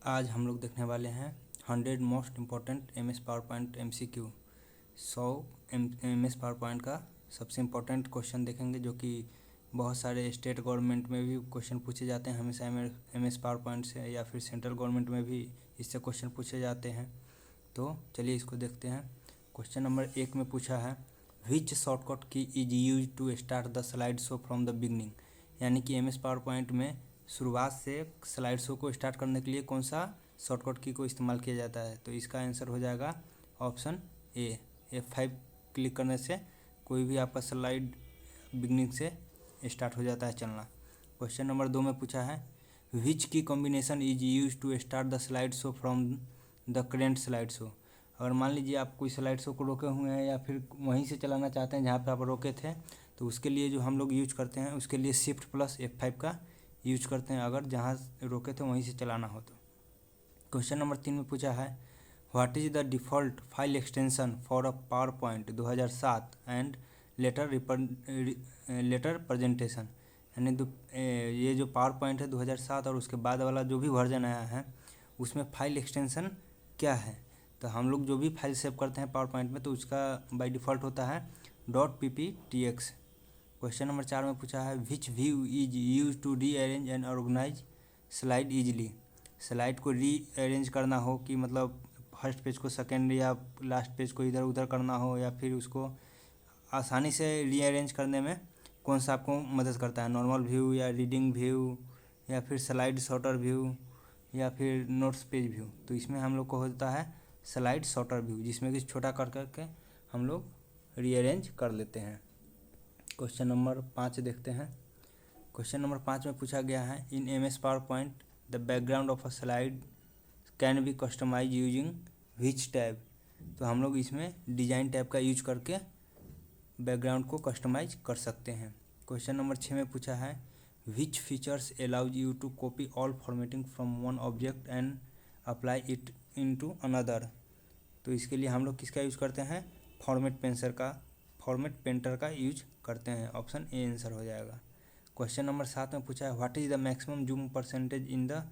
आज हम लोग देखने वाले हैं 100 most important M S PowerPoint MCQ। 100 M S PowerPoint का सबसे इम्पोर्टेंट क्वेश्चन देखेंगे, जो कि बहुत सारे स्टेट गवर्नमेंट में भी क्वेश्चन पूछे जाते हैं हमेशा एम एस पावर पॉइंट से, या फिर सेंट्रल गवर्नमेंट में भी इससे क्वेश्चन पूछे जाते हैं। तो चलिए इसको देखते हैं। क्वेश्चन नंबर 1 में पूछा है which shortcut key is use to start the slide show from the beginning. यानी कि एम एस पावर पॉइंट में शुरुआत से स्लाइड शो को स्टार्ट करने के लिए कौन सा शॉर्टकट की को इस्तेमाल किया जाता है। तो इसका आंसर हो जाएगा ऑप्शन ए। F5 क्लिक करने से कोई भी आपका स्लाइड बिगनिंग से स्टार्ट हो जाता है चलना। क्वेश्चन नंबर 2 में पूछा है which key combination is use to start the slide show from the current slide show. अगर मान लीजिए आप कोई स्लाइड शो को रोके हुए हैं या फिर वहीं से चलाना चाहते हैं जहाँ पर आप रोके थे, तो उसके लिए जो हम लोग यूज करते हैं उसके लिए शिफ्ट प्लस F5 का यूज करते हैं, अगर जहाँ रोके थे वहीं से चलाना हो तो। क्वेश्चन नंबर 3 में पूछा है what is the default file extension for a power point 2007 and later presentation. यानी ये जो पावर पॉइंट है 2007 और उसके बाद वाला जो भी वर्जन आया है उसमें फाइल एक्सटेंशन क्या है। तो हम लोग जो भी फाइल सेव करते हैं पावर पॉइंट में तो उसका बाय डिफ़ॉल्ट होता है .pptx। क्वेश्चन नंबर 4 में पूछा है which view is use to rearrange and organise slide easily. Slide को री अरेंज करना हो कि मतलब फर्स्ट पेज को सेकेंड या लास्ट पेज को इधर उधर करना हो, या फिर उसको आसानी से री अरेंज करने में कौन सा आपको मदद करता है, नॉर्मल व्यू या रीडिंग व्यू या फिर स्लाइड शॉर्टर व्यू या फिर नोट्स पेज व्यू। तो इसमें हम लोग को होता है स्लाइड शॉर्टर व्यू, जिसमें कि छोटा कर करके हम लोग रीअरेंज कर लेते हैं। क्वेश्चन नंबर 5 देखते हैं। क्वेश्चन नंबर 5 में पूछा गया है in M S PowerPoint the background of a slide can be customise using which tab. तो हम लोग इसमें डिज़ाइन टैब का यूज करके बैकग्राउंड को कस्टमाइज कर सकते हैं। क्वेश्चन नंबर 6 में पूछा है which features allows you to copy all formatting from one object and apply it into another. तो इसके लिए हम लोग किसका यूज करते हैं, फॉर्मेट पेंटर का यूज करते हैं। ऑप्शन ए आंसर हो जाएगा। क्वेश्चन नंबर 7 में पूछा है what is the maximum zoom percentage in the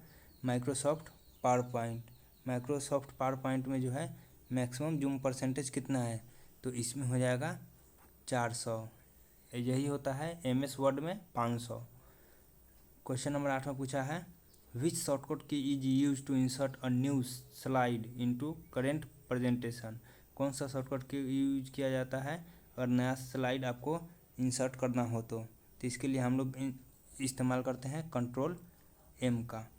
Microsoft power point. Microsoft power point में जो है मैक्सिमम जूम परसेंटेज कितना है, तो इसमें हो जाएगा 400। यही होता है MS वर्ड में 500। क्वेश्चन नंबर 8 में पूछा है which shortcut key is use to insert a new slide into current presentation. कौन सा शॉर्टकट की यूज किया जाता है अगर नया स्लाइड आपको इंसर्ट करना हो तो इसके लिए हम लोग इस्तेमाल करते हैं Ctrl+M का।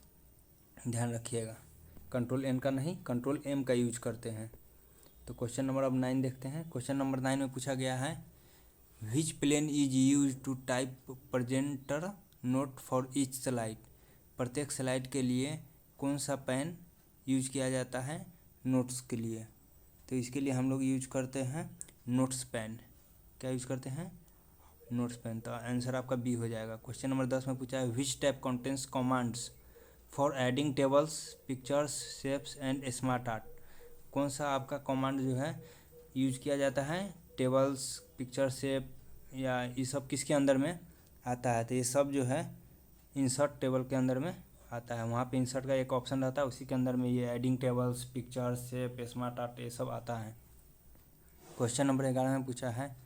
ध्यान रखिएगा, Ctrl+N का नहीं, Ctrl+M का यूज करते हैं। तो क्वेश्चन नंबर अब 9 देखते हैं। क्वेश्चन नंबर 9 में पूछा गया है which plane is use to type presenter note for each slide. प्रत्येक स्लाइड के लिए कौन सा पेन यूज किया जाता है नोट्स के लिए। तो इसके लिए हम लोग यूज करते हैं नोट्स पेन। क्या यूज करते हैं, नोट्स पेन। तो आंसर आपका बी हो जाएगा। क्वेश्चन नंबर 10 में पूछा है which tab contains commands for adding tables pictures shapes and smart art. कौन सा आपका कमांड जो है यूज किया जाता है टेबल्स पिक्चर शेप या ये सब किसके अंदर में आता है। तो ये सब जो है इंसर्ट टेबल के अंदर में आता है। वहाँ पे इंसर्ट का एक ऑप्शन रहता है, उसी के अंदर में ये adding tables pictures shape smart art ये सब आता है। क्वेश्चन नंबर 11 में पूछा है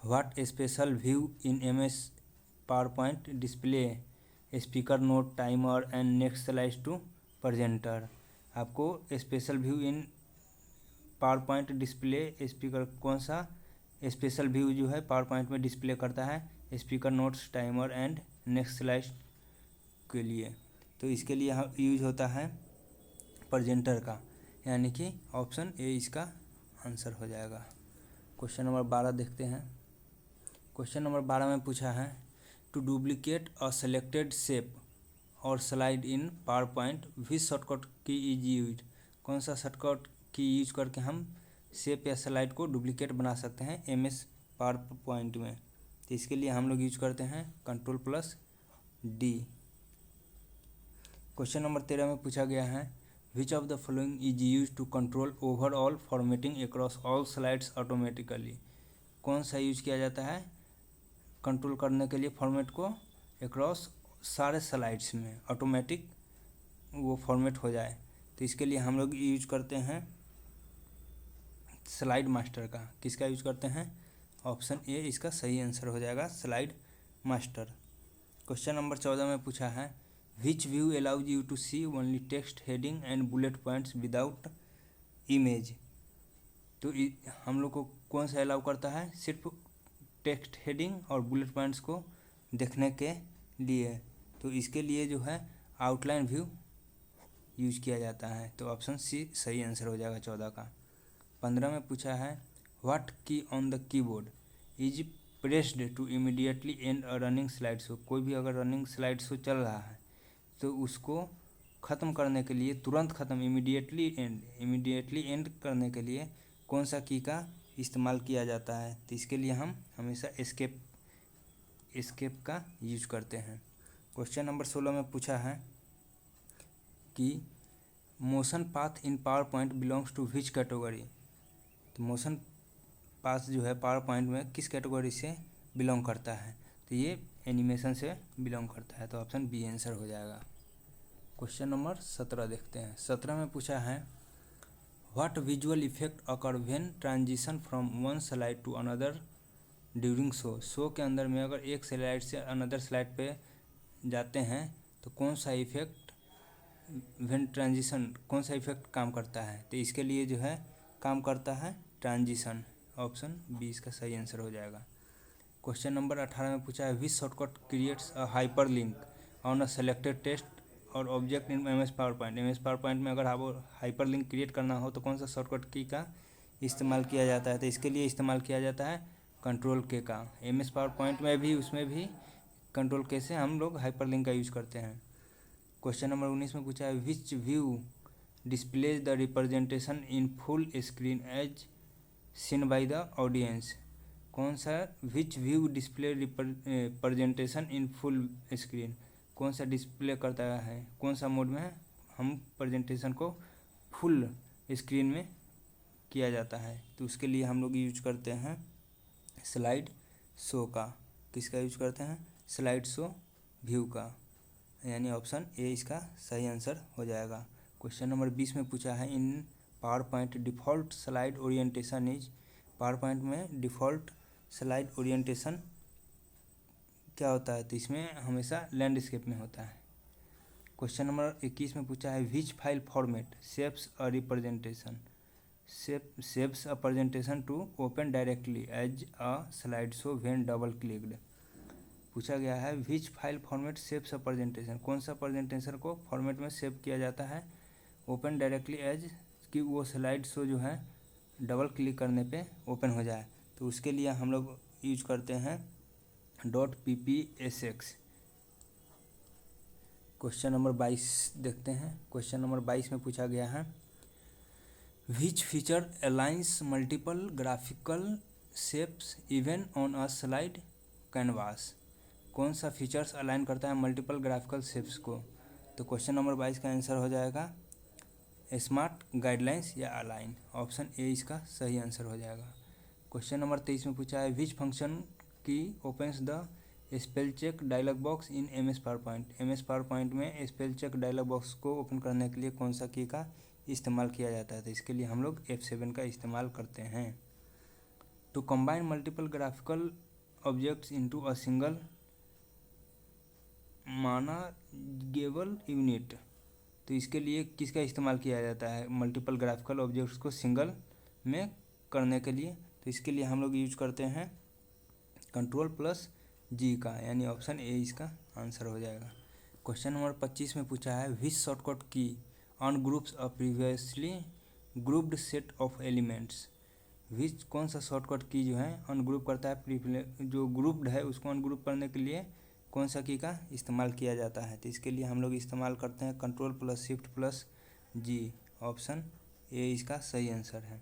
what special view in MS PowerPoint display speaker note timer and next slide to presenter. आपको special view in power point display speaker, कौन सा स्पेशल व्यू जो है पावर पॉइंट में डिस्प्ले करता है speaker notes timer and next slide के लिए। तो इसके लिए यूज होता है प्रेजेंटर का, यानी कि ऑप्शन ए इसका आंसर हो जाएगा। क्वेश्चन नंबर 12 देखते हैं। क्वेश्चन नंबर 12 में पूछा है to duplicate a selected shape और slide in power point which shortcut key is use. कौन सा शॉर्टकट की यूज करके हम शेप या स्लाइड को डुप्लीकेट बना सकते हैं MS पावर पॉइंट में। तो इसके लिए हम लोग यूज करते हैं Ctrl+D। क्वेश्चन नंबर 13 में पूछा गया है which of the following is use to control overall formatting across all slides automatically. कौन सा यूज किया जाता है कंट्रोल करने के लिए फॉर्मेट को अक्रॉस सारे स्लाइड्स में ऑटोमेटिक वो फॉर्मेट हो जाए, तो इसके लिए हम लोग यूज करते हैं स्लाइड मास्टर का। किसका यूज करते हैं? ऑप्शन ए इसका सही आंसर हो जाएगा, स्लाइड मास्टर। क्वेश्चन नंबर 14 में पूछा है which view allows you to see only text heading and bullet points without image. तो हम लोग को कौन सा अलाउ करता है? सिर्फ टेक्स्ट हेडिंग और बुलेट पॉइंट्स को देखने के लिए। तो इसके लिए जो है आउटलाइन व्यू यूज किया जाता है। तो ऑप्शन सी सही आंसर हो जाएगा 14 का। 15 में पूछा है what key on the keyboard is pressed to immediately end a running slide show. कोई भी अगर रनिंग स्लाइड शो चल रहा है तो उसको ख़त्म करने के लिए, तुरंत ख़त्म, इमीडिएटली एंड करने के लिए कौन सा की का इस्तेमाल किया जाता है? तो इसके लिए हम हमेशा एस्केप का यूज करते हैं। क्वेश्चन नंबर 16 में पूछा है कि motion path in power point belongs to which category. तो मोशन पाथ जो है पावर पॉइंट में किस कैटेगरी से बिलोंग करता है? तो ये एनिमेशन से बिलोंग करता है। तो ऑप्शन बी आंसर हो जाएगा। क्वेश्चन नंबर 17 देखते हैं। 17 में पूछा है what visual effect occur when transition from one slide to another during show. Show के अंदर में अगर एक स्लाइड से अनदर स्लाइड पे जाते हैं तो कौन सा इफेक्ट, व्हेन ट्रांजिशन कौन सा इफेक्ट काम करता है? तो इसके लिए जो है काम करता है ट्रांजिशन। ऑप्शन बी इसका सही आंसर हो जाएगा। क्वेश्चन नंबर 18 में पूछा है which shortcut creates a hyperlink on a selected text और object in M S PowerPoint. M S power point में अगर आपको हाइपर लिंक क्रिएट करना हो तो कौन सा शॉर्टकट की का इस्तेमाल किया जाता है? तो इसके लिए इस्तेमाल किया जाता है कंट्रोल के का। एम एस पावर पॉइंट में भी, उसमें भी कंट्रोल के से हम लोग हाइपर लिंक का यूज करते हैं। क्वेश्चन नंबर 19 में पूछा है which view displays the representation in full screen as seen by the audience. कौन सा which view display representation in full screen, कौन सा डिस्प्ले करता है, कौन सा मोड में हम प्रेजेंटेशन को फुल स्क्रीन में किया जाता है? तो उसके लिए हम लोग यूज करते हैं स्लाइड शो का। किसका यूज करते हैं? स्लाइड शो व्यू का, यानी ऑप्शन ए इसका सही आंसर हो जाएगा। क्वेश्चन नंबर 20 में पूछा है in power point default slide orientation is. Power point में डिफ़ॉल्ट स्लाइड ओरिएंटेशन क्या होता है? तो इसमें हमेशा लैंडस्केप में होता है। क्वेश्चन नंबर 21 में पूछा है which file format saves a representation saves a presentation to open directly as a slide show when double clicked. पूछा गया है which file format saves a presentation, कौन सा प्रेजेंटेशन को फॉर्मेट में सेव किया जाता है ओपन डायरेक्टली एज, कि वो स्लाइड शो जो है डबल क्लिक करने पे ओपन हो जाए? तो उसके लिए हम लोग यूज करते हैं .ppsx। क्वेश्चन नंबर 22 देखते हैं। क्वेश्चन नंबर 22 में पूछा गया है which feature aligns multiple graphical shapes even on a slide canvas. कौन सा फीचर्स अलाइन करता है मल्टीपल ग्राफिकल शेप्स को? तो क्वेश्चन नंबर 22 का आंसर हो जाएगा स्मार्ट गाइडलाइंस या अलाइन। ऑप्शन ए इसका सही आंसर हो जाएगा। क्वेश्चन नंबर 23 में पूछा है which function key opens the spell check dialog box in M S PowerPoint. M S power point में स्पेल चेक डायलॉग बॉक्स को ओपन करने के लिए कौन सा की का इस्तेमाल किया जाता है? तो इसके लिए हम लोग F7 का इस्तेमाल करते हैं। To combine multiple graphical objects into a single manageable unit. तो इसके लिए किसका इस्तेमाल किया जाता है मल्टीपल ग्राफिकल ऑब्जेक्ट्स को सिंगल में करने के लिए? तो इसके लिए हम लोग यूज करते हैं Ctrl+G का, यानी ऑप्शन ए इसका आंसर हो जाएगा। क्वेश्चन नंबर 25 में पूछा है which shortcut key ungroups a previously grouped set of elements. Which कौन सा शॉर्टकट की जो है अनग्रुप करता है, जो ग्रुप्ड है उसको अनग्रुप करने के लिए कौन सा की का इस्तेमाल किया जाता है? तो इसके लिए हम लोग इस्तेमाल करते हैं Ctrl+Shift+G। ऑप्शन ए इसका सही आंसर है।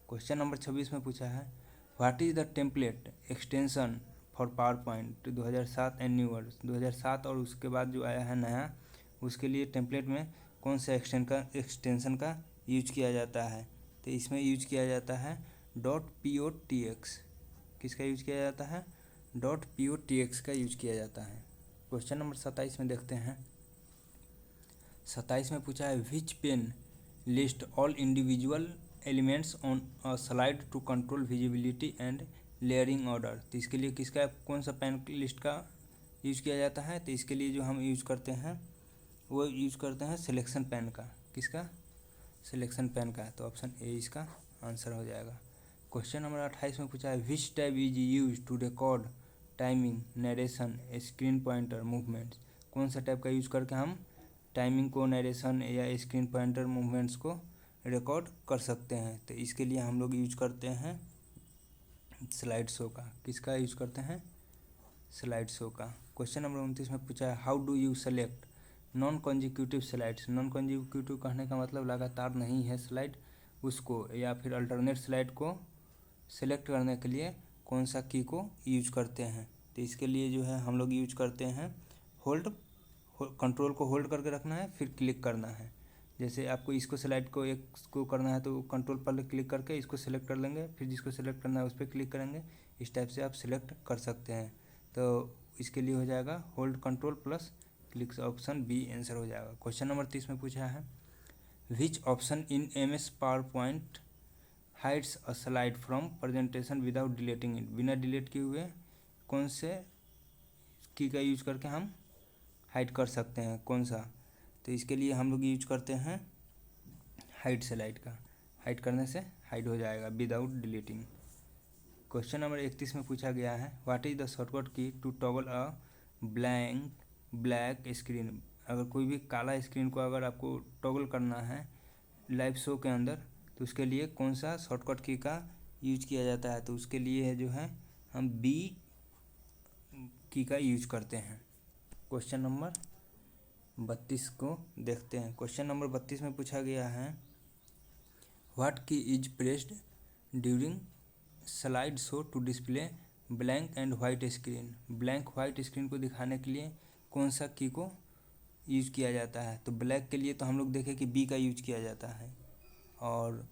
क्वेश्चन नंबर 26 में पूछा है what is the template extension for power point 2007 and newer. 2007 और उसके बाद जो आया है नया, उसके लिए टेम्पलेट में कौन सा एक्सटेंशन का यूज किया जाता है? तो इसमें यूज किया जाता है .potx। किसका यूज किया जाता है? .potx का यूज किया जाता है। क्वेश्चन नंबर 27 में देखते हैं 27 में पूछा है which pane list all individual elements on a slide to control visibility and layering order. तो इसके लिए किसका कौन सा पेन लिस्ट का यूज किया जाता है? तो इसके लिए जो हम यूज करते हैं वो यूज करते हैं सिलेक्शन पेन का। किसका? सिलेक्शन पेन का। तो ऑप्शन ए इसका आंसर हो जाएगा। क्वेश्चन नंबर 28 में पूछा है which tab is use to record timing, narration, screen pointer, movements. कौन सा टैब का यूज करके हम टाइमिंग को, नरेशन या स्क्रीन पॉइंटर मूवमेंट्स को रिकॉर्ड कर सकते हैं? तो इसके लिए हम लोग यूज करते हैं स्लाइड शो का। किसका यूज करते हैं? स्लाइड शो का। क्वेश्चन नंबर 29 में पूछा है how do you select non consecutive slides. Non consecutive कहने का मतलब लगातार नहीं है स्लाइड, उसको या फिर अल्टरनेट स्लाइड को सेलेक्ट करने के लिए कौन सा की को यूज करते हैं? तो इसके लिए जो है हम लोग यूज करते हैं होल्ड, कंट्रोल को होल्ड करके रखना है, फिर क्लिक करना है। जैसे आपको इसको स्लाइड को एक को करना है तो कंट्रोल पर क्लिक करके इसको सेलेक्ट कर लेंगे, फिर जिसको सेलेक्ट करना है उस पर क्लिक करेंगे। इस टाइप से आप सिलेक्ट कर सकते हैं। तो इसके लिए हो जाएगा hold control plus click, option B answer हो जाएगा। क्वेश्चन नंबर 30 में पूछा है which option in MS PowerPoint hides a slide from presentation without deleting it. बिना डिलीट किए हुए कौन से की का यूज करके हम हाइड कर सकते हैं? कौन सा? तो इसके लिए हम लोग यूज करते हैं हाइड स्लाइड का। हाइड करने से हाइड हो जाएगा विदाउट डिलीटिंग। क्वेश्चन नंबर 31 में पूछा गया है what is the shortcut key to toggle a black screen. अगर कोई भी काला स्क्रीन को अगर आपको टॉगल करना है लाइव शो के अंदर तो उसके लिए कौन सा शॉर्टकट की का यूज किया जाता है? तो उसके लिए जो है हम बी की का यूज करते हैं। क्वेश्चन नंबर 32 को देखते हैं। क्वेश्चन नंबर 32 में पूछा गया है what key is pressed during slide show to display blank and white screen. Blank white screen को दिखाने के लिए कौन सा की को यूज किया जाता है? तो ब्लैक के लिए तो हम लोग देखें कि बी का यूज किया जाता है, और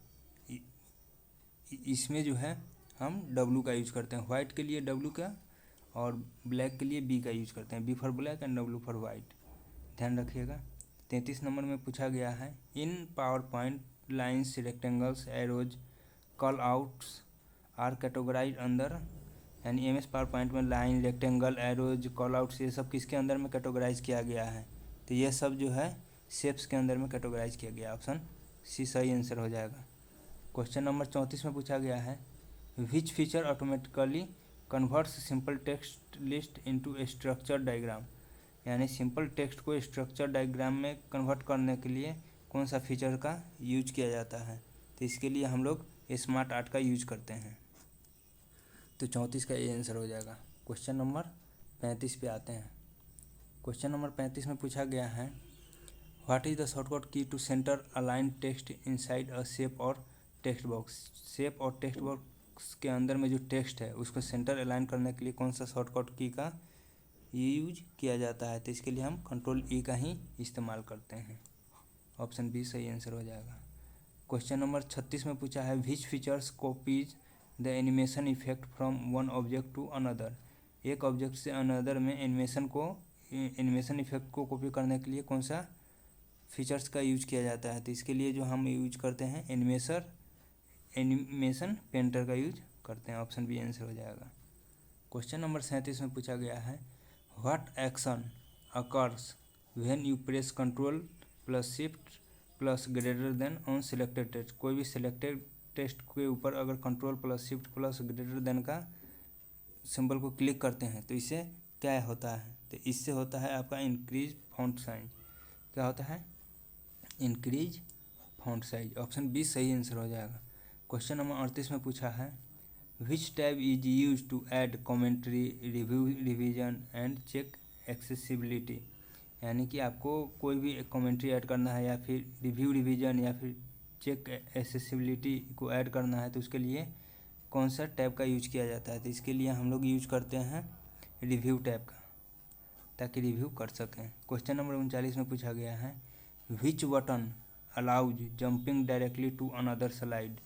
इसमें जो है हम डब्लू का यूज करते हैं। वाइट के लिए डब्लू का और ब्लैक के लिए बी का यूज करते हैं। B for black and W for white, ध्यान रखिएगा। 33 नंबर में पूछा गया है in PowerPoint lines, rectangles, arrows, callouts are categorize under. यानी MS PowerPoint में line, rectangle, arrows, callouts ये सब किसके अंदर में कैटेगराइज किया गया है? तो ये सब जो है शेप्स के अंदर में कैटेगराइज किया गया। ऑप्शन सी सही आंसर हो जाएगा। क्वेश्चन नंबर 34 में पूछा गया है which feature automatically converts simple text list into structure diagram. यानी सिंपल टेक्स्ट को स्ट्रक्चर डायग्राम में कन्वर्ट करने के लिए कौन सा फीचर का यूज किया जाता है? तो इसके लिए हम लोग स्मार्ट आर्ट का यूज करते हैं। तो 34 का ये आंसर हो जाएगा। क्वेश्चन नंबर 35 पे आते हैं। क्वेश्चन नंबर 35 में पूछा गया है what is the shortcut key to centre align text inside a shape और टेक्स्ट बॉक्स। शेप और टेक्स्ट बॉक्स के अंदर में जो टेक्स्ट है उसको सेंटर अलाइन करने के लिए कौन सा शॉर्टकट की का यूज किया जाता है? तो इसके लिए हम कंट्रोल ई का ही इस्तेमाल करते हैं। ऑप्शन बी सही आंसर हो जाएगा। क्वेश्चन नंबर 36 में पूछा है which features copies the animation effect from one object to another. एक ऑब्जेक्ट से अनदर में एनिमेशन इफेक्ट को कॉपी करने के लिए कौन सा फीचर्स का यूज किया जाता है? तो इसके लिए जो हम यूज करते हैं एनिमेशन पेंटर का यूज करते हैं। ऑप्शन बी आंसर हो जाएगा। क्वेश्चन नंबर 37 में पूछा गया है what action occurs when you press control plus shift plus greater than on selected text. कोई भी सिलेक्टेड टेक्स्ट के ऊपर अगर control plus shift plus greater than का सिंबल को क्लिक करते हैं तो इससे क्या होता है? तो इससे होता है आपका इंक्रीज फॉन्ट साइज। क्या होता है? Increase font size. Option B सही आंसर हो जाएगा। क्वेश्चन नंबर 38 में पूछा है which tab is use to add commentary, review, revision and check accessibility. यानी कि आपको कोई भी कॉमेंट्री ऐड करना है या फिर रिव्यू, रिवीजन या फिर चेक एक्सेसिबिलिटी को ऐड करना है तो उसके लिए कौन सा टैब का यूज किया जाता है? तो इसके लिए हम लोग यूज करते हैं रिव्यू टैब का, ताकि रिव्यू कर सकें। क्वेश्चन नंबर 39 में पूछा गया है which button allows jumping directly to another slide.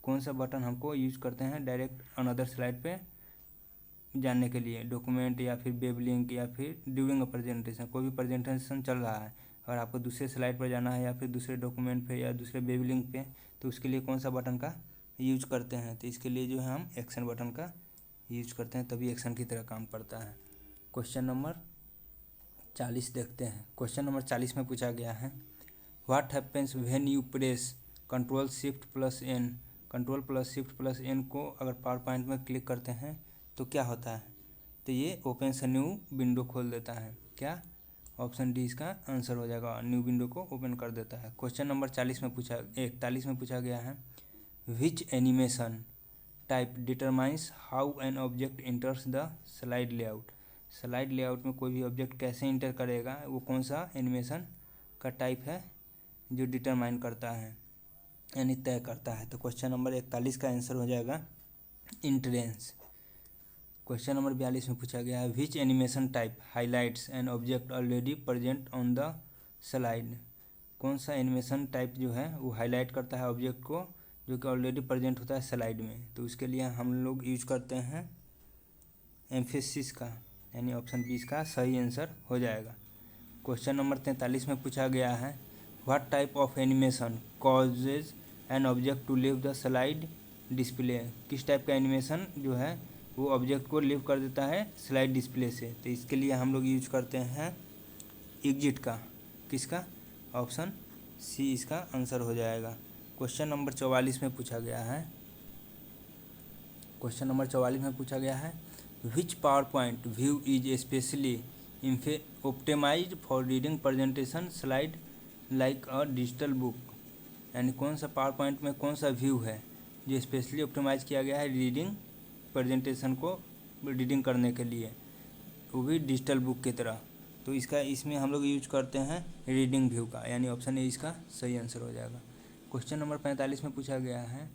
कौन सा बटन हमको यूज करते हैं डायरेक्ट अनदर स्लाइड पे जाने के लिए? डॉक्यूमेंट या फिर वेब लिंक या फिर ड्यूरिंग अ प्रेजेंटेशन। कोई भी प्रेजेंटेशन चल रहा है अगर आपको दूसरे स्लाइड पर जाना है या फिर दूसरे डॉक्यूमेंट पे या दूसरे वेब लिंक पे, तो उसके लिए कौन सा बटन का यूज करते हैं? तो इसके लिए जो है हम एक्शन बटन का यूज करते हैं, तभी एक्शन की तरह काम करता है। क्वेश्चन नंबर 40 देखते हैं। क्वेश्चन नंबर 40 में पूछा गया है what happens when you press control shift plus N. Control plus shift plus N को अगर पावर पॉइंट में क्लिक करते हैं तो क्या होता है? तो ये ओपन से न्यू विंडो खोल देता है। क्या? ऑप्शन डी इसका आंसर हो जाएगा, न्यू विंडो को ओपन कर देता है। क्वेश्चन नंबर 41 में पूछा गया है which animation type determines how an object enters the slide layout. Slide layout में कोई भी ऑब्जेक्ट कैसे इंटर करेगा, वो कौन सा एनिमेशन का टाइप है जो डिटरमाइन करता है यानी तय करता है? तो क्वेश्चन नंबर 41 का आंसर हो जाएगा इंटरेंस। क्वेश्चन नंबर 42 में पूछा गया है which animation type highlights an object already present on the slide. कौन सा एनिमेशन टाइप जो है वो हाईलाइट करता है ऑब्जेक्ट को जो कि ऑलरेडी प्रेजेंट होता है स्लाइड में? तो उसके लिए हम लोग यूज करते हैं एम्फेसिस का, यानी ऑप्शन बी इसका सही आंसर हो जाएगा। क्वेश्चन नंबर 43 में पूछा गया है what type of animation causes an object to leave the slide display. किस टाइप का एनिमेशन जो है वो ऑब्जेक्ट को लीव कर देता है स्लाइड डिस्प्ले से? तो इसके लिए हम लोग यूज करते हैं एग्जिट का। किसका? ऑप्शन सी इसका आंसर हो जाएगा। क्वेश्चन नंबर 44 में पूछा गया है which PowerPoint view is specially optimised for reading presentation slide like a digital book. यानी कौन सा पावर पॉइंट में कौन सा व्यू है जो स्पेशली ऑप्टिमाइज किया गया है रीडिंग प्रेजेंटेशन को रीडिंग करने के लिए, वो भी डिजिटल बुक की तरह? तो इसमें हम लोग यूज करते हैं रीडिंग व्यू का, यानी ऑप्शन ए इसका सही आंसर हो जाएगा। क्वेश्चन नंबर 45 में पूछा गया है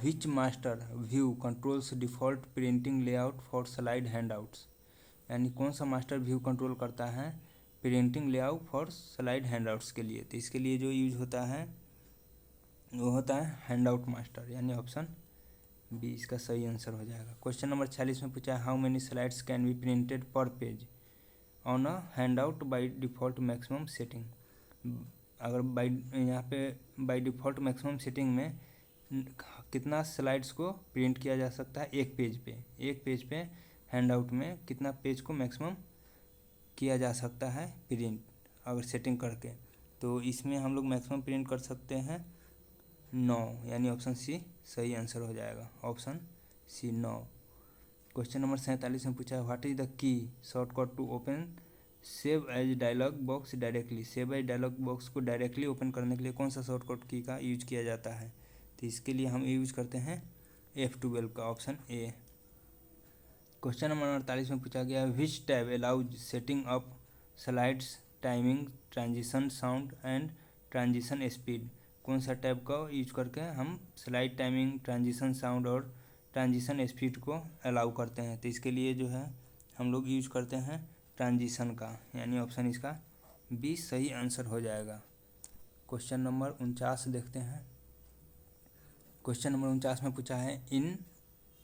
which master view controls default printing layout for slide handouts. यानी कौन सा मास्टर व्यू कंट्रोल करता है printing layout for slide handouts के लिए? तो इसके लिए जो यूज होता है वो होता है हैंडआउट मास्टर, यानी ऑप्शन बी इसका सही आंसर हो जाएगा। क्वेश्चन नंबर 46 में पूछा है how many slides can be printed per page on a handout by default maximum setting. अगर यहाँ पे बाय डिफ़ॉल्ट मैक्सिमम सेटिंग में कितना स्लाइड्स को प्रिंट किया जा सकता है एक पेज पे हैंडआउट में कितना पेज को मैक्सिमम किया जा सकता है प्रिंट अगर सेटिंग करके? तो इसमें हम लोग मैक्सिमम प्रिंट कर सकते हैं 9, यानी ऑप्शन सी सही आंसर हो जाएगा, ऑप्शन सी 9। क्वेश्चन नंबर 47 में पूछा है what is the key shortcut to open save as dialog box directly. Save as dialog box को डायरेक्टली ओपन करने के लिए कौन सा शॉर्टकट की का यूज किया जाता है? तो इसके लिए हम यूज करते हैं F12 का, ऑप्शन ए। क्वेश्चन नंबर 48 में पूछा गया विच tab allows setting up slides timing transition sound and transition speed. कौन सा टैब का यूज करके हम स्लाइड टाइमिंग ट्रांजिशन साउंड और ट्रांजिशन स्पीड को अलाउ करते हैं? तो इसके लिए जो है हम लोग यूज करते हैं ट्रांजिशन का, यानी ऑप्शन इसका बी सही आंसर हो जाएगा। क्वेश्चन नंबर 49 देखते हैं। क्वेश्चन नंबर 49 में पूछा है in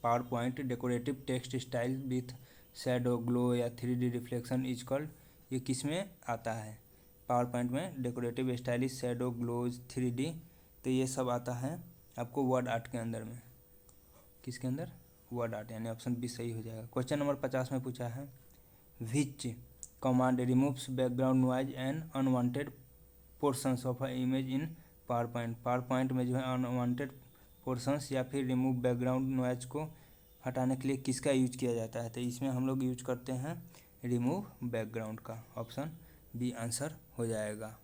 power point decorative text style with shadow glow या 3D रिफ्लेक्शन इज कॉल्ड। ये किस में आता है? पावर पॉइंट में decorative stylish shadow glows 3D, तो ये सब आता है आपको वर्ड आर्ट के अंदर में। किसके अंदर? वर्ड आर्ट, यानी ऑप्शन बी सही हो जाएगा। क्वेश्चन नंबर 50 में पूछा है विच command removes background noise and unwanted portions of a image in power point. Power point में जो है अनवांटेड पोर्शंस या फिर रिमूव बैकग्राउंड नॉइज को हटाने के लिए किसका यूज किया जाता है? तो इसमें हम लोग यूज करते हैं रिमूव बैकग्राउंड का, ऑप्शन बी आंसर हो जाएगा।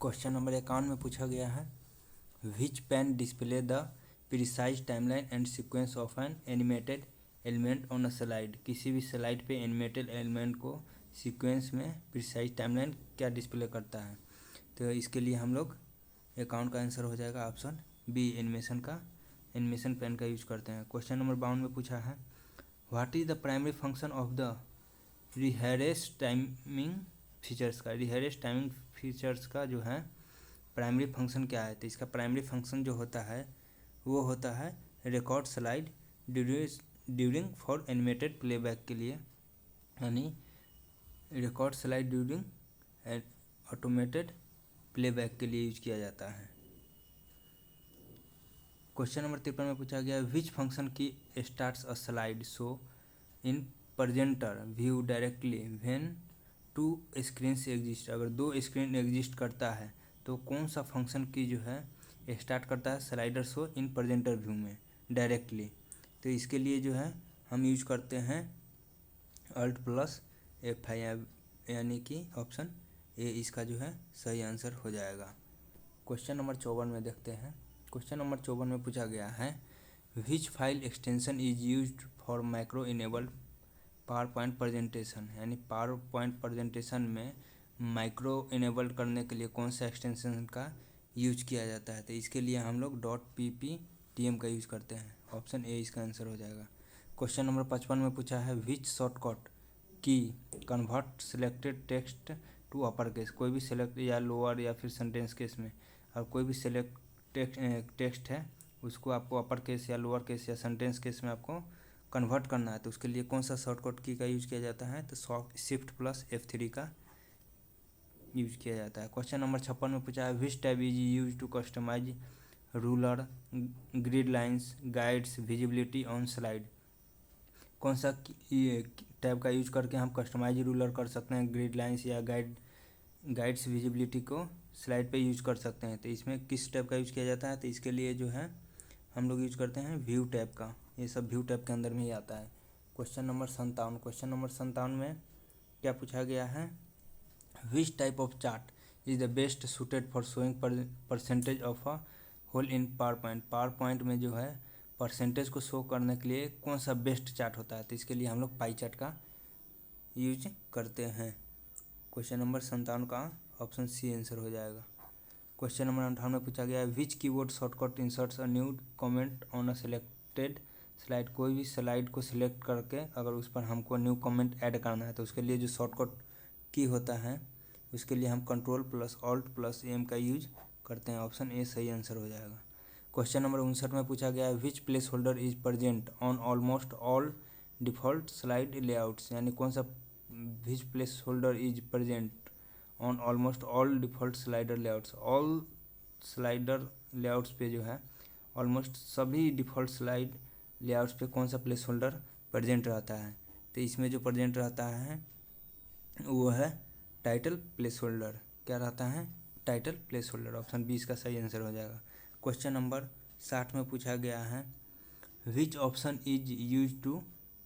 क्वेश्चन नंबर 51 में पूछा गया है which pane display the precise timeline and sequence of an animated element on a slide. किसी भी स्लाइड पे एनिमेटेड एलिमेंट को सीक्वेंस में प्रिसाइज टाइमलाइन क्या डिस्प्ले करता है? तो इसके लिए हम लोग अकाउंट का आंसर हो जाएगा ऑप्शन बी एनिमेशन पेन का यूज करते हैं। क्वेश्चन नंबर 52 में पूछा है what is the primary function of the rehearse timing features का। रिहेरेस टाइमिंग फीचर्स का जो है प्राइमरी फंक्शन क्या है? तो इसका प्राइमरी फंक्शन जो होता है वो होता है record slide during for animated playback के लिए, यानी record slide during and automated playback के लिए यूज किया जाता है। क्वेश्चन नंबर 53 में पूछा गया which function key starts a slide show in presenter view directly when two screens exist. अगर दो स्क्रीन एग्जिस्ट करता है तो कौन सा फंक्शन की जो है स्टार्ट करता है slider show in presenter view में डायरेक्टली। तो इसके लिए जो है हम यूज करते हैं अल्ट प्लस F5, यानी कि ऑप्शन ए इसका जो है सही आंसर हो जाएगा। क्वेश्चन नंबर 54 में देखते हैं। क्वेश्चन नंबर 54 में पूछा गया है which file extension is used for macro enabled PowerPoint presentation. यानी पावर पॉइंट प्रेजेंटेशन में माइक्रो इनेबल्ड करने के लिए कौन सा एक्सटेंशन का यूज किया जाता है। तो इसके लिए हम लोग .pptm का यूज करते हैं। ऑप्शन ए इसका आंसर हो जाएगा। क्वेश्चन नंबर 55 में पूछा है which shortcut key convert selected text to upper case. कोई भी सिलेक्ट या लोअर या फिर सेंटेंस केस में और कोई भी सिलेक्ट टेक्स्ट है उसको आपको अपर केस या लोअर केस या सेंटेंस केस में आपको कन्वर्ट करना है। तो उसके लिए कौन सा शॉर्टकट की का यूज किया जाता है। तो शिफ्ट प्लस F3 का यूज किया जाता है। क्वेश्चन नंबर 56 में पूछा है which tab is use to customise ruler grid lines guides visibility on slide. कौन सा टैब का यूज करके हम कस्टमाइज रूलर कर सकते हैं, ग्रिड लाइंस या गाइड्स विजिबिलिटी को स्लाइड पे यूज कर सकते हैं। तो इसमें किस टैब का यूज किया जाता है। तो इसके लिए जो है हम लोग यूज करते हैं व्यू टैब का। ये सब व्यू टैब के अंदर में ही आता है। Question number 57। क्वेश्चन नंबर 57 में क्या पूछा गया है which type of chart is the best suited for showing percentage of a whole in power point. Power point में जो है परसेंटेज को शो करने के लिए कौन सा बेस्ट चार्ट होता है। तो इसके लिए हम लोग पाई चार्ट का यूज करते हैं। क्वेश्चन नंबर 57 का ऑप्शन सी आंसर हो जाएगा। क्वेश्चन नंबर 58 में पूछा गया है which keyboard shortcut inserts a new comment on a selected slide. कोई भी स्लाइड को सिलेक्ट करके अगर उस पर हमको न्यू कमेंट ऐड करना है तो उसके लिए जो शॉर्टकट की होता है उसके लिए हम control plus alt plus M का यूज करते हैं। ऑप्शन ए सही आंसर हो जाएगा। क्वेश्चन नंबर 59 में पूछा गया है which place holder is present on almost all default slide layouts. यानी कौन सा which place holder is present on almost all default slider layouts. All slider layouts पे जो है ऑलमोस्ट सभी डिफ़ॉल्ट स्लाइड लेआउट्स पे कौन सा प्लेस होल्डर प्रेजेंट रहता है। तो इसमें जो प्रेजेंट रहता है वो है टाइटल प्लेस होल्डर। क्या रहता है title place holder. Option B इसका सही आंसर हो जाएगा। क्वेश्चन नंबर 60 में पूछा गया है which option is use to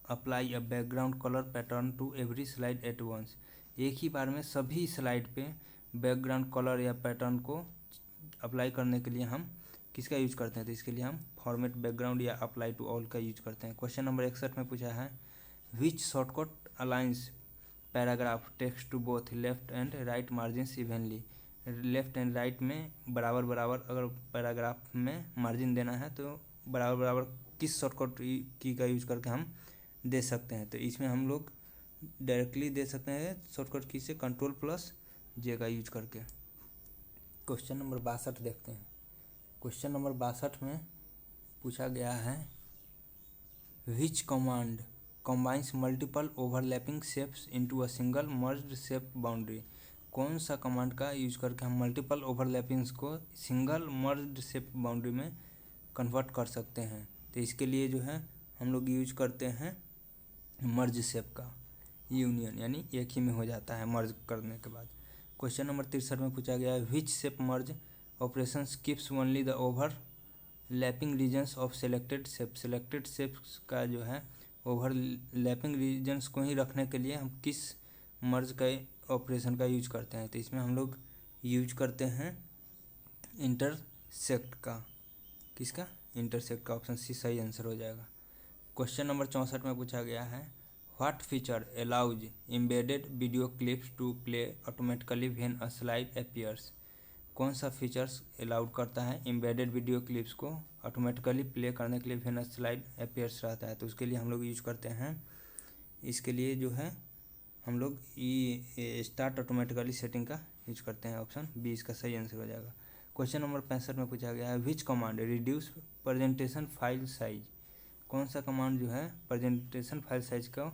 apply a background colour pattern to every slide at once. एक ही बार में सभी स्लाइड पे बैकग्राउंड कलर या पैटर्न को अप्लाई करने के लिए हम किसका यूज करते हैं। तो इसके लिए हम फॉर्मेट बैकग्राउंड या अप्लाई टू ऑल का यूज करते हैं। क्वेश्चन नंबर 61 में पूछा है which shortcut aligns paragraph text to both left and right margins evenly. Left and right में बराबर बराबर अगर पैराग्राफ में मार्जिन देना है तो बराबर बराबर किस शॉर्टकट की का यूज करके हम दे सकते हैं। तो इसमें हम लोग डायरेक्टली दे सकते हैं शॉर्टकट की से कंट्रोल प्लस जे का यूज करके। क्वेश्चन नंबर 62 देखते हैं। क्वेश्चन नंबर 62 में पूछा गया है विच command combines multiple overlapping shapes into a single merged shape boundary. कौन सा कमांड का यूज करके हम मल्टीपल ओवरलैपिंग्स को सिंगल मर्ज्ड शेप बाउंड्री में कन्वर्ट कर सकते हैं। तो इसके लिए जो है हम लोग यूज करते हैं मर्ज शेप का यूनियन, यानी एक ही में हो जाता है मर्ज करने के बाद। क्वेश्चन नंबर 63 में पूछा गया है which shape merge operation keeps only the overlapping regions of selected shape. Selected shapes का जो है ओवर लैपिंग रीजन्स को ही रखने के लिए हम किस मर्ज का ऑपरेशन का यूज करते हैं। तो इसमें हम लोग यूज करते हैं इंटरसेक्ट का। किसका इंटरसेक्ट का। ऑप्शन सी सही आंसर हो जाएगा। क्वेश्चन नंबर 64 में पूछा गया है what feature allows embedded video clips to play automatically when a slide appears. कौन सा फीचर्स अलाउड करता है एम्बेडेड वीडियो क्लिप्स को ऑटोमेटिकली प्ले करने के लिए व्हेन अ स्लाइड अपीयर्स रहता है। तो उसके लिए हम लोग यूज करते हैं इसके लिए जो है हम लोग स्टार्ट ऑटोमेटिकली सेटिंग का यूज करते हैं। ऑप्शन बी इसका सही आंसर हो जाएगा। क्वेश्चन नंबर 65 में पूछा गया है विच command reduce presentation file size. कौन सा कमांड जो है प्रेजेंटेशन फाइल साइज को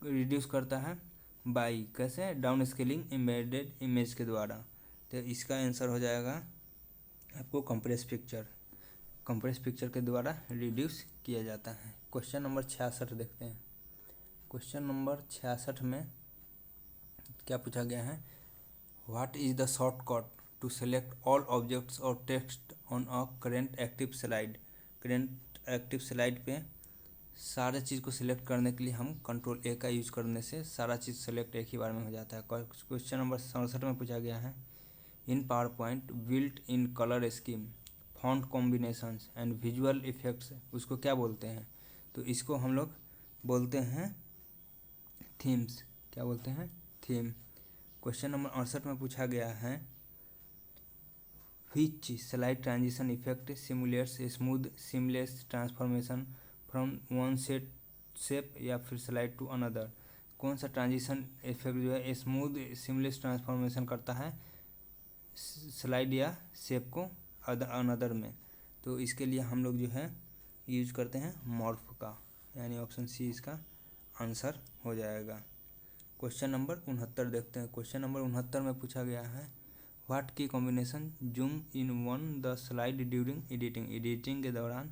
रिड्यूस करता है। बाई कैसे डाउन स्केलिंग एम्बेडेड इमेज के द्वारा। तो इसका आंसर हो जाएगा आपको कंप्रेस पिक्चर के द्वारा रिड्यूस किया जाता है। क्वेश्चन नंबर 66 देखते हैं। क्वेश्चन नंबर 66 में क्या पूछा गया है, what is the shortcut to select all objects और text on a current active slide. Current active slide पे सारे चीज़ को सिलेक्ट करने के लिए हम कंट्रोल ए का यूज करने से सारा चीज़ सेलेक्ट एक ही बार में हो जाता है। क्वेश्चन नंबर 67 में पूछा गया है, in power point built in colour scheme font combinations and visual effects उसको क्या बोलते हैं। तो इसको हम लोग बोलते हैं थीम्स। क्या बोलते हैं, थीम। क्वेश्चन नंबर 68 में पूछा गया है, which slide transition effect simulates smooth seamless transformation from one set shape या फिर स्लाइड टू अनदर। कौन सा ट्रांजिशन इफेक्ट जो है स्मूथ सीमलेस ट्रांसफॉर्मेशन करता है स्लाइड या शेप को अनदर में। तो इसके लिए हम लोग जो है यूज करते हैं मॉर्फ का, यानी ऑप्शन सी इसका आंसर हो जाएगा। क्वेश्चन नंबर 69 देखते हैं। क्वेश्चन नंबर 69 में पूछा गया है, व्हाट की combination zoom in one the slide during editing. Editing के दौरान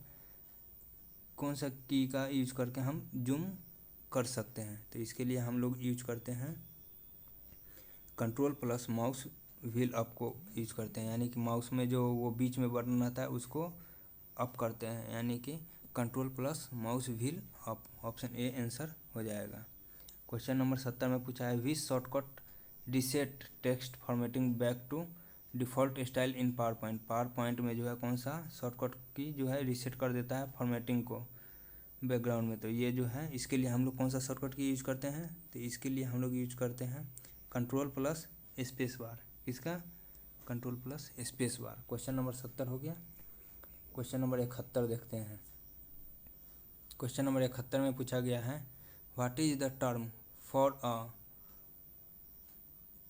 कौन सा की का यूज करके हम जूम कर सकते हैं। तो इसके लिए हम लोग यूज करते हैं control plus mouse wheel up को यूज करते हैं, यानी कि माउस में जो वो बीच में बटन रहता है उसको अप करते हैं, यानी कि control plus mouse wheel up. Option A answer हो जाएगा। क्वेश्चन नंबर 70 में पूछा है, which shortcut reset text formatting back to default style in power point. Power point में जो है कौन सा शॉर्टकट की जो है रिसेट कर देता है फॉर्मेटिंग को बैकग्राउंड में। तो ये जो है इसके लिए हम लोग कौन सा शॉर्टकट की यूज करते हैं। तो इसके लिए हम लोग यूज करते हैं कंट्रोल प्लस स्पेस बार। इसका control plus space bar. Question number 70 हो गया। क्वेश्चन नंबर 71 देखते हैं। क्वेश्चन नंबर 71 में पूछा गया है, what is the term for a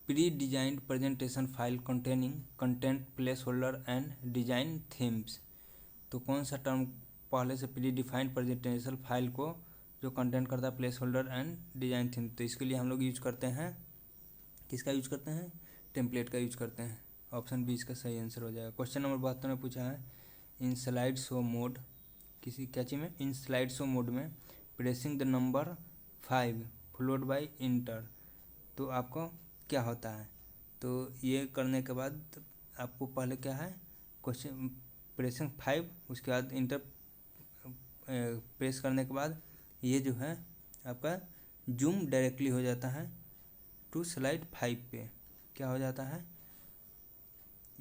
pre designed presentation file containing content place holder and design themes. तो कौन सा टर्म पहले से प्री डिफाइंड प्रेजेंटेशन फाइल को जो कंटेंट करता है place holder and design theme. तो इसके लिए हम लोग यूज करते हैं किसका यूज करते हैं, टेम्पलेट का यूज करते हैं। ऑप्शन बी इसका सही आंसर हो जाएगा। क्वेश्चन नंबर 72 में पूछा है, इन स्लाइड शो मोड किसी क्या चीज़ में, इन स्लाइड शो मोड में pressing the number 5 followed by inter. तो आपको क्या होता है। तो ये करने के बाद आपको पहले क्या है क्वेश्चन प्रेसिंग 5 उसके बाद इंटर प्रेस करने के बाद ये जो है आपका जूम डायरेक्टली हो जाता है टू स्लाइड 5 पे। क्या हो जाता है,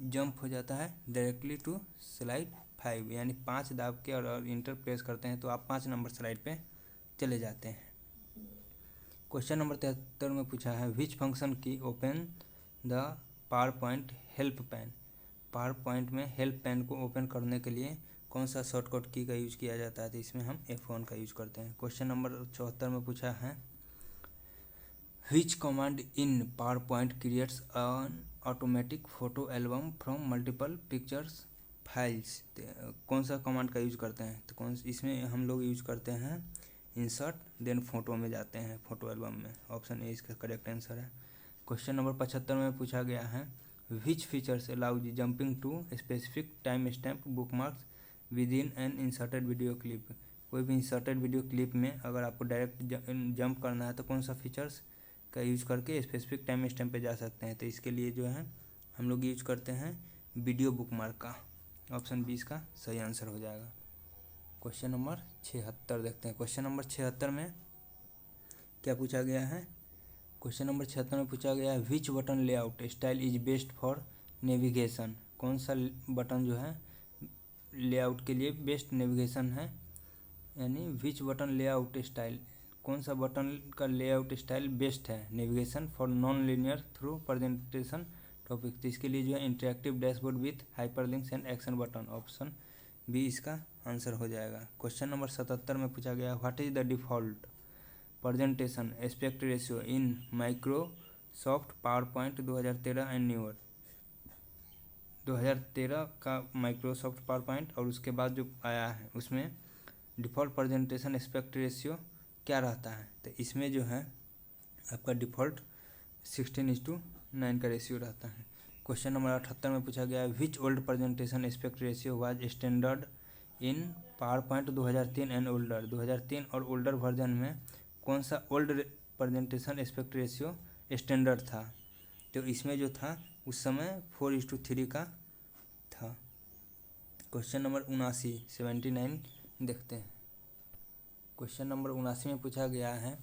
जंप हो जाता है डायरेक्टली टू स्लाइड 5, यानी 5 दाब के और इंटर प्रेस करते हैं तो आप 5 नंबर स्लाइड पे चले जाते हैं। क्वेश्चन नंबर 73 में पूछा है, विच फंक्शन की open the power point help pan. Power point में हेल्प पैन को ओपन करने के लिए कौन सा शॉर्टकट की का यूज किया जाता है। तो इसमें हम F1 का यूज करते हैं। क्वेश्चन नंबर 74 में पूछा है, विच command in power point creates an automatic photo album from multiple pictures files. कौन सा कमांड का यूज करते हैं। तो कौन इसमें हम लोग यूज करते हैं इंसर्ट देन फोटो में जाते हैं, फोटो एल्बम में। ऑप्शन ए इसका करेक्ट आंसर है। क्वेश्चन नंबर 75 में पूछा गया है, which features allows jumping to specific time stamp bookmarks within an inserted video clip. कोई भी इंसर्टेड वीडियो क्लिप में अगर आपको डायरेक्ट जंप करना है तो कौन सा फीचर्स का यूज करके स्पेसिफिक टाइम स्टैम्प पे जा सकते हैं। तो इसके लिए जो है हम लोग यूज करते हैं वीडियो बुकमार्क का। ऑप्शन बी इसका सही आंसर हो जाएगा। क्वेश्चन नंबर 76 देखते हैं। क्वेश्चन नंबर 76 में क्या पूछा गया है। क्वेश्चन नंबर 76 में पूछा गया है, which button layout style is best for navigation. कौन सा बटन जो है लेआउट के लिए बेस्ट नेविगेशन है, यानी विच बटन लेआउट स्टाइल कौन सा बटन का लेआउट स्टाइल बेस्ट है navigation for non linear through presentation topic. तो इसके लिए जो है interactive dashboard with hyperlinks and action button. Option B इसका आंसर हो जाएगा। क्वेश्चन नंबर 77 में पूछा गया, what is the default presentation aspect ratio in Microsoft power point 2013 and newer. 2013 का माइक्रोसॉफ्ट पावर पॉइंट और उसके बाद जो आया है उसमें डिफ़ॉल्ट प्रेजेंटेशन एस्पेक्ट रेशियो क्या रहता है। तो इसमें जो है आपका डिफ़ॉल्ट 16:9 का रेशियो रहता है। क्वेश्चन नंबर 78 में पूछा गया है which old presentation aspect ratio was standard in power point 2003 and older. 2003 और ओल्डर वर्जन में कौन सा old presentation aspect ratio standard था। तो इसमें जो था उस समय 4:3 का था। क्वेश्चन नंबर 79 देखते हैं। क्वेश्चन नंबर 79 में पूछा गया है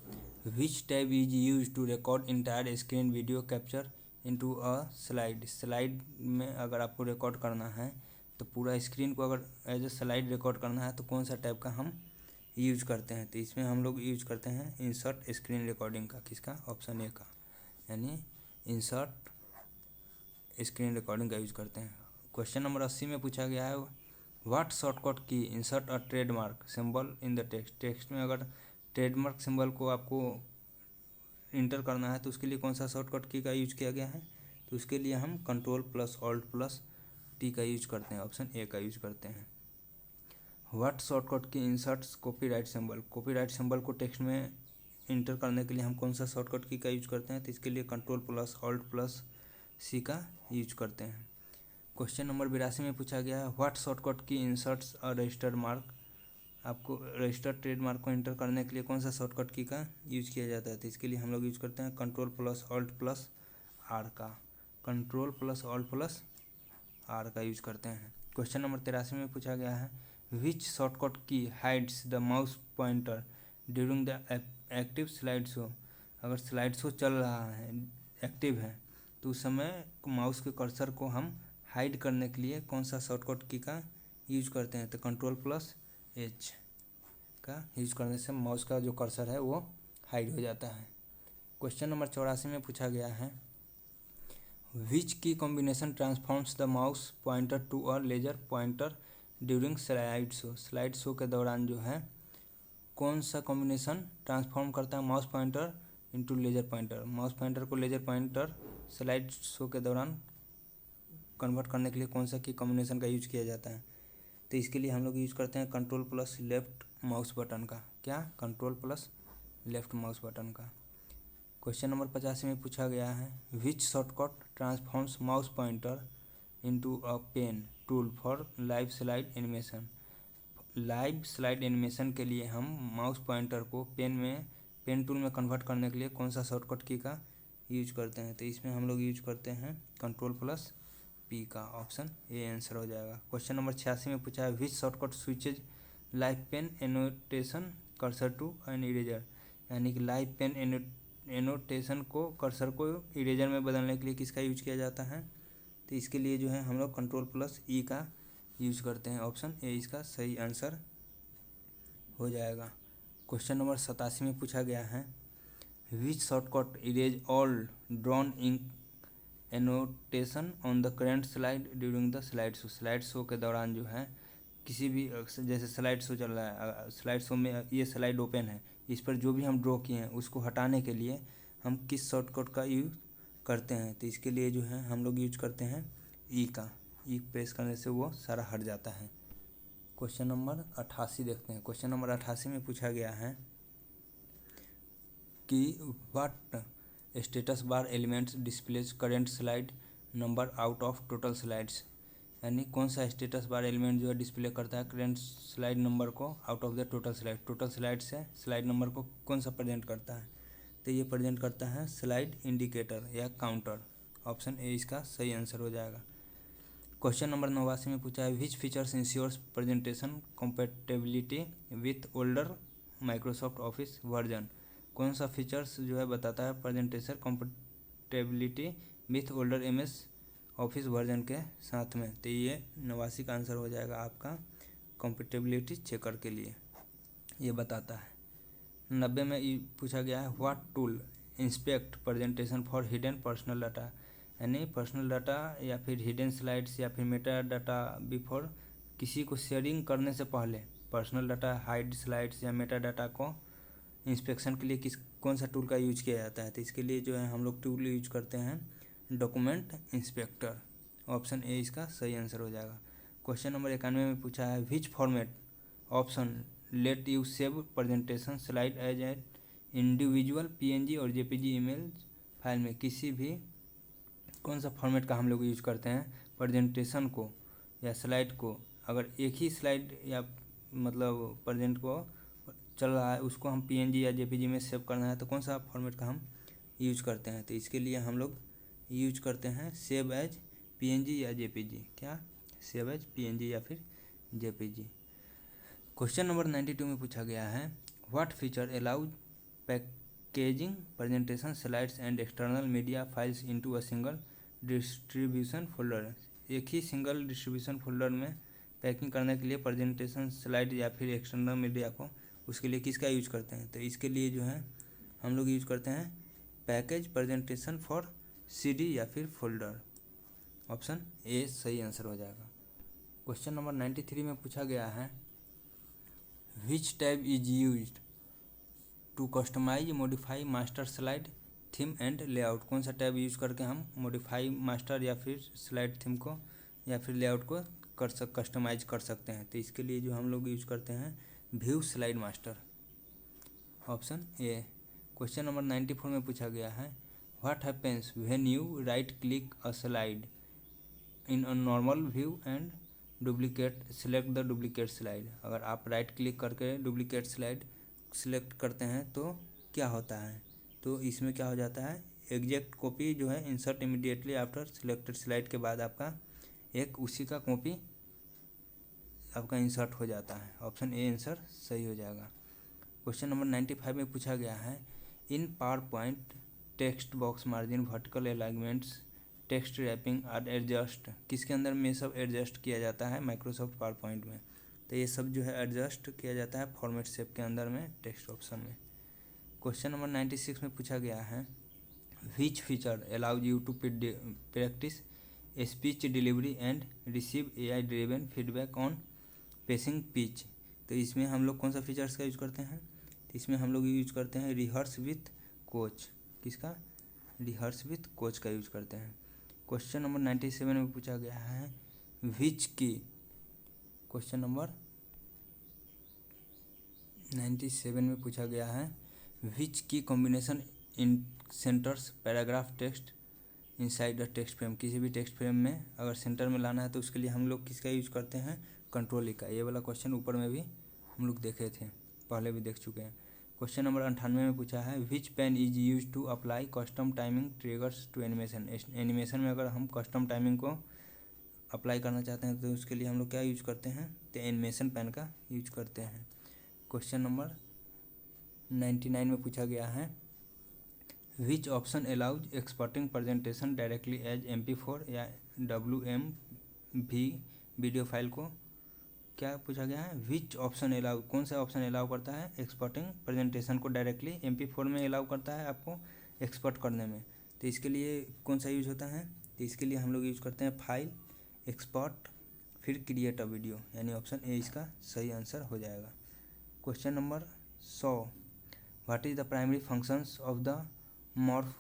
which tab is use to record entire screen video capture into a slide. Slide में अगर आपको रिकॉर्ड करना है तो पूरा स्क्रीन को अगर एज ए स्लाइड रिकॉर्ड करना है तो कौन सा टैब का हम यूज करते हैं। तो इसमें हम लोग यूज करते हैं इंसर्ट स्क्रीन रिकॉर्डिंग का। किसका? ऑप्शन ए का, यानी इंसर्ट स्क्रीन रिकॉर्डिंग का यूज करते हैं। क्वेश्चन नंबर 80 में पूछा गया है व्हाट शॉर्टकट की insert a trademark symbol in the text. Text में अगर ट्रेडमार्क सिंबल को आपको इंटर करना है तो उसके लिए कौन सा शॉर्टकट की का यूज किया गया है। तो उसके लिए हम Ctrl+Alt+T का यूज करते हैं, ऑप्शन ए का यूज करते हैं। व्हाट शॉर्टकट की inserts copyright symbol. Copyright symbol को टेक्स्ट में इंटर करने के लिए हम कौन सा शॉर्टकट की का यूज करते हैं। तो इसके लिए Ctrl+Alt+C का यूज करते हैं। क्वेश्चन नंबर 82 में पूछा गया है व्हाट शॉर्टकट की इंसर्ट्स अ रजिस्टर्ड मार्क। आपको रजिस्टर्ड ट्रेडमार्क को इंटर करने के लिए कौन सा शॉर्टकट की का यूज किया जाता है। तो इसके लिए हम लोग यूज करते हैं Ctrl+Alt+R का। Ctrl+Alt+R का यूज करते हैं। क्वेश्चन नंबर 83 में पूछा गया है which shortcut key hides the mouse pointer during the active slide show. अगर स्लाइड शो चल रहा है, एक्टिव है, तो उस समय माउस के कर्सर को हम हाइड करने के लिए कौन सा शॉर्टकट की का यूज करते हैं। तो Ctrl+H का यूज करने से माउस का जो कर्सर है वो हाइड हो जाता है। क्वेश्चन नंबर 84 में पूछा गया है which key combination transforms the mouse pointer to a laser pointer during slide show. Slide show के दौरान जो है कौन सा कॉम्बिनेशन ट्रांसफॉर्म करता है mouse pointer into laser pointer. Mouse pointer को लेजर पॉइंटर स्लाइड शो के दौरान कन्वर्ट करने के लिए कौन सा की कॉम्बिनेशन का यूज किया जाता है। तो इसके लिए हम लोग यूज करते हैं Ctrl+लेफ्ट माउस बटन का। क्या? Ctrl+लेफ्ट माउस बटन का। क्वेश्चन नंबर 85 में पूछा गया है which shortcut transforms mouse pointer into a pen tool for live slide animation. Live slide animation के लिए हम माउस पॉइंटर को पेन टूल में कन्वर्ट करने के लिए कौन सा शॉर्टकट की का यूज करते हैं। तो इसमें हम लोग यूज करते हैं Ctrl+P का, ऑप्शन ए आंसर हो जाएगा। क्वेश्चन नंबर 86 में पूछा है which shortcut switches live pen annotation cursor to an eraser. यानी कि लाइव पेन एनोटेशन को कर्सर को इरेजर में बदलने के लिए किसका यूज किया जाता है। तो इसके लिए जो है हम लोग Ctrl+E का यूज करते हैं, ऑप्शन ए इसका सही आंसर हो जाएगा। क्वेश्चन नंबर 87 में पूछा गया है which shortcut erase all drawn ink annotation on the current slide during the slide show. Slide show के दौरान जो है किसी भी जैसे स्लाइड शो चल रहा है, स्लाइड शो में ये स्लाइड ओपन है, इस पर जो भी हम ड्रॉ किए हैं उसको हटाने के लिए हम किस शॉर्टकट का यूज करते हैं। तो इसके लिए जो है हम लोग यूज करते हैं ई का। ई प्रेस करने से वो सारा हट जाता है। क्वेश्चन नंबर 88 देखते हैं। क्वेश्चन नंबर 88 में पूछा गया है कि what status bar elements displays current slide number out of total slides. यानी कौन सा स्टेटस बार एलिमेंट जो है डिस्प्ले करता है करेंट स्लाइड नंबर को out of the total slide. Total slide से स्लाइड नंबर को कौन सा प्रेजेंट करता है। तो ये प्रेजेंट करता है स्लाइड इंडिकेटर या काउंटर, ऑप्शन ए इसका सही आंसर हो जाएगा। क्वेश्चन नंबर 89 में पूछा है which features ensures presentation compatibility with older Microsoft Office version. कौन सा फीचर्स जो है बताता है presentation compatibility with older MS Office version के साथ में। तो ये 89 का आंसर हो जाएगा आपका कंपैटिबिलिटी चेकर के लिए ये बताता है। 90 में पूछा गया है what tool inspect presentation for hidden personal data. यानी पर्सनल डाटा या फिर हिडन स्लाइड्स या फिर मेटा डाटा बिफोर किसी को शेयरिंग करने से पहले पर्सनल डाटा हाइड स्लाइड्स या मेटा डाटा को इंस्पेक्शन के लिए कौन सा टूल का यूज किया जाता है। तो इसके लिए जो है हम लोग टूल यूज करते हैं डॉक्यूमेंट इंस्पेक्टर, ऑप्शन ए इसका सही आंसर हो जाएगा। क्वेश्चन नंबर 91 में पूछा है which format option let you save presentation slide as individual PNG और जेपीजी इमेज फाइल में किसी भी कौन सा फॉर्मेट का हम लोग यूज करते हैं प्रेजेंटेशन को या स्लाइड को, अगर एक ही स्लाइड या मतलब प्रेजेंट को चल रहा है उसको हम पीएनजी या जेपीजी में सेव करना है तो कौन सा फॉर्मेट का हम यूज करते हैं। तो इसके लिए हम लोग यूज करते हैं सेव एज पीएनजी या जेपीजी। क्या सेव एज पीएनजी या फिर जेपीजी। क्वेश्चन नंबर 92 में पूछा गया है what feature allows packaging presentation slides and external media files into a single distribution folder. एक ही सिंगल डिस्ट्रीब्यूशन फोल्डर में पैकिंग करने के लिए प्रेजेंटेशन स्लाइड या फिर एक्सटर्नल मीडिया को, उसके लिए किसका यूज करते हैं। तो इसके लिए जो है हम लोग यूज करते हैं पैकेज प्रेजेंटेशन फॉर सीडी या फिर फोल्डर। ऑप्शन ए सही आंसर हो जाएगा। क्वेश्चन नंबर 93 में पूछा गया है which tab is used to customize modify master slide theme and layout. कौन सा टैब यूज करके हम मॉडिफाई मास्टर या फिर स्लाइड थीम को या फिर लेआउट को कस्टमाइज कर सकते हैं। तो इसके लिए जो हम लोग यूज करते हैं view slide master. Option A. Question number 94 में पूछा गया है what happens when you right click a slide in a normal view and duplicate select the duplicate slide. अगर आप राइट क्लिक करके डुप्लीकेट स्लाइड सिलेक्ट करते हैं तो क्या होता है। तो इसमें क्या हो जाता है एग्जैक्ट कॉपी जो है insert immediately after selected slide के बाद आपका एक उसी का कॉपी आपका इंसर्ट हो जाता है। ऑप्शन ए आंसर सही हो जाएगा। क्वेश्चन नंबर 95 में पूछा गया है in power point text box margin vertical alignments text wrapping are adjust. किसके अंदर में सब एडजस्ट किया जाता है माइक्रोसॉफ्ट पावर पॉइंट में। तो ये सब जो है एडजस्ट किया जाता है फॉर्मेट शेप के अंदर में टेक्स्ट ऑप्शन में। क्वेश्चन नंबर 96 में पूछा गया है which feature allows you to practice speech delivery and receive AI driven feedback on pacing pitch. तो इसमें हम लोग कौन सा फीचर्स का यूज करते हैं। तो इसमें हम लोग यूज करते हैं रिहर्स विथ कोच। किसका रिहर्स विथ कोच का यूज करते हैं। क्वेश्चन नंबर 97 में पूछा गया है विच की। क्वेश्चन नंबर 97 में पूछा गया है which key combination in centres paragraph text inside the text frame. किसी भी टेक्स्ट फ्रेम में अगर सेंटर में लाना है तो उसके लिए हम लोग किसका यूज करते हैं कंट्रोल ई का। ये वाला क्वेश्चन ऊपर में भी हम लोग देखे थे, पहले भी देख चुके हैं। क्वेश्चन नंबर 98 में पूछा है which pane is use to apply custom timing triggers to animation. Animation में अगर हम कस्टम टाइमिंग को अप्लाई करना चाहते हैं तो उसके लिए हम लोग क्या यूज करते हैं तो एनिमेशन पेन का यूज करते हैं। क्वेश्चन नंबर 99 में पूछा गया है which option allows exporting presentation directly as MP4 या WMV वीडियो फाइल को। क्या पूछा गया है विच ऑप्शन अलाउ, कौन सा ऑप्शन अलाउ करता है एक्सपोर्टिंग प्रेजेंटेशन को डायरेक्टली MP4 में अलाउ करता है आपको एक्सपोर्ट करने में। तो इसके लिए कौन सा यूज होता है। तो इसके लिए हम लोग यूज करते हैं फाइल एक्सपोर्ट फिर क्रिएट अ वीडियो, यानी ऑप्शन ए इसका सही आंसर हो जाएगा। Question number 100 what is the primary functions of the morph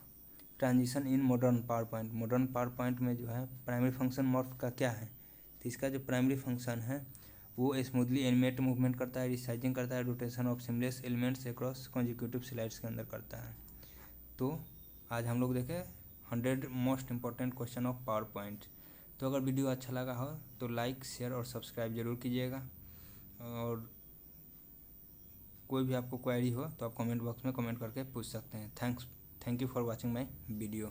transition in modern power point. Modern power point में जो है प्राइमरी फंक्शन मॉर्फ का क्या है। तो इसका जो प्राइमरी फंक्शन है वो स्मूथली एनिमेट मूवमेंट करता है, रिसाइजिंग करता है, rotation of seamless elements across consecutive slides के अंदर करता है। तो आज हम लोग देखें 100 most important question of power point. तो अगर वीडियो अच्छा लगा हो तो लाइक शेयर और सब्सक्राइब जरूर कीजिएगा, और कोई भी आपको क्वेरी हो तो आप कमेंट बॉक्स में कमेंट करके पूछ सकते हैं। Thank you for watching my video.